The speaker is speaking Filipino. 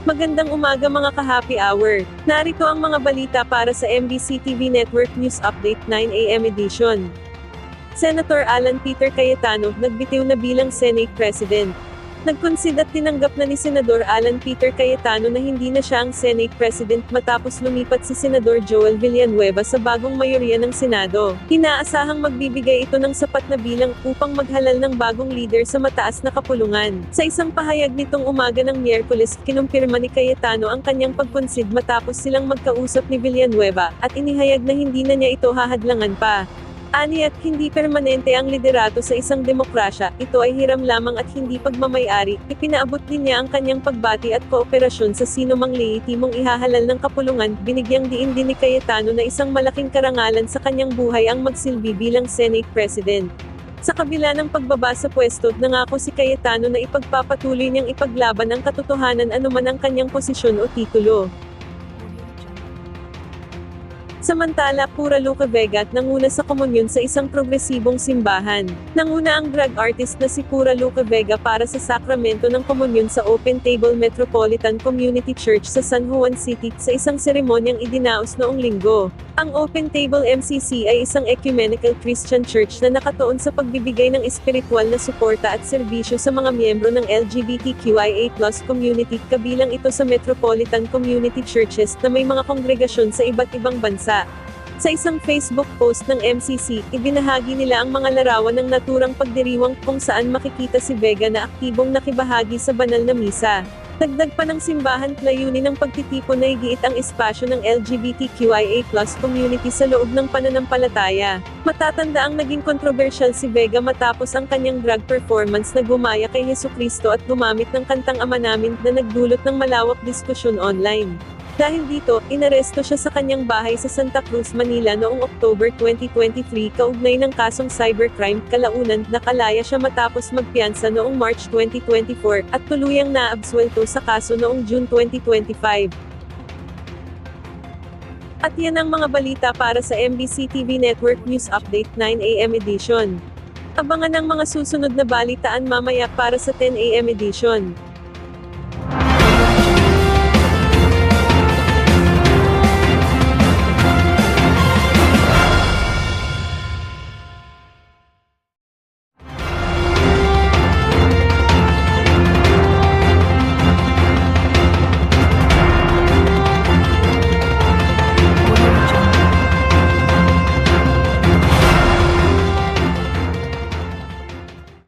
Magandang umaga mga ka-happy hour. Narito ang mga balita para sa MBC TV Network News Update 9 AM edition. Senator Alan Peter Cayetano, nagbitiw na bilang Senate President. Nagkonsid at tinanggap na ni Senador Alan Peter Cayetano na hindi na siya ang Senate President matapos lumipat si Senador Joel Villanueva sa bagong mayorya ng Senado. Inaasahang magbibigay ito ng sapat na bilang upang maghalal ng bagong leader sa mataas na kapulungan. Sa isang pahayag nitong umaga ng Miyerkules, kinumpirma ni Cayetano ang kanyang pagkonsid matapos silang magkausap ni Villanueva, at inihayag na hindi na niya ito hahadlangan pa. Aniya, hindi permanente ang liderato sa isang demokrasya, ito ay hiram lamang at hindi pagmamay-ari. Ipinaabot din niya ang kanyang pagbati at kooperasyon sa sino mang lehitimong ihahalal ng kapulungan. Binigyang diin din ni Cayetano na isang malaking karangalan sa kanyang buhay ang magsilbi bilang Senate President. Sa kabila ng pagbaba sa pwesto, nangako si Cayetano na ipagpapatuloy niyang ipaglaban ang katotohanan anuman ang kanyang posisyon o titulo. Samantala, Pura Luca Vega nanguna sa komunyon sa isang progresibong simbahan. Nanguna ang drag artist na si Pura Luca Vega para sa sakramento ng komunyon sa Open Table Metropolitan Community Church sa San Juan City, sa isang seremonyang idinaos noong Linggo. Ang Open Table MCC ay isang ecumenical Christian church na nakatuon sa pagbibigay ng espiritual na suporta at serbisyo sa mga miyembro ng LGBTQIA+ community, kabilang ito sa Metropolitan Community Churches na may mga kongregasyon sa iba't ibang bansa. Sa isang Facebook post ng MCC, ibinahagi nila ang mga larawan ng naturang pagdiriwang kung saan makikita si Vega na aktibong nakibahagi sa banal na misa. Dagdag pa ng simbahan, layunin ng pagtitipon na igiit ang espasyo ng LGBTQIA+ community sa loob ng pananampalataya. Matatanda ang naging kontrobersyal si Vega matapos ang kanyang drag performance na gumaya kay Hesukristo at gumamit ng kantang Ama Namin na nagdulot ng malawak diskusyon online. Dahil dito, inaresto siya sa kanyang bahay sa Santa Cruz, Manila noong October 2023 kaugnay ng kasong cybercrime. Kalaunan, nakalaya siya matapos magpiyansa noong March 2024, at tuluyang naabsuelto sa kaso noong June 2025. At yan ang mga balita para sa MBC TV Network News Update 9 AM edition. Abangan ang mga susunod na balitaan mamaya para sa 10 AM edition.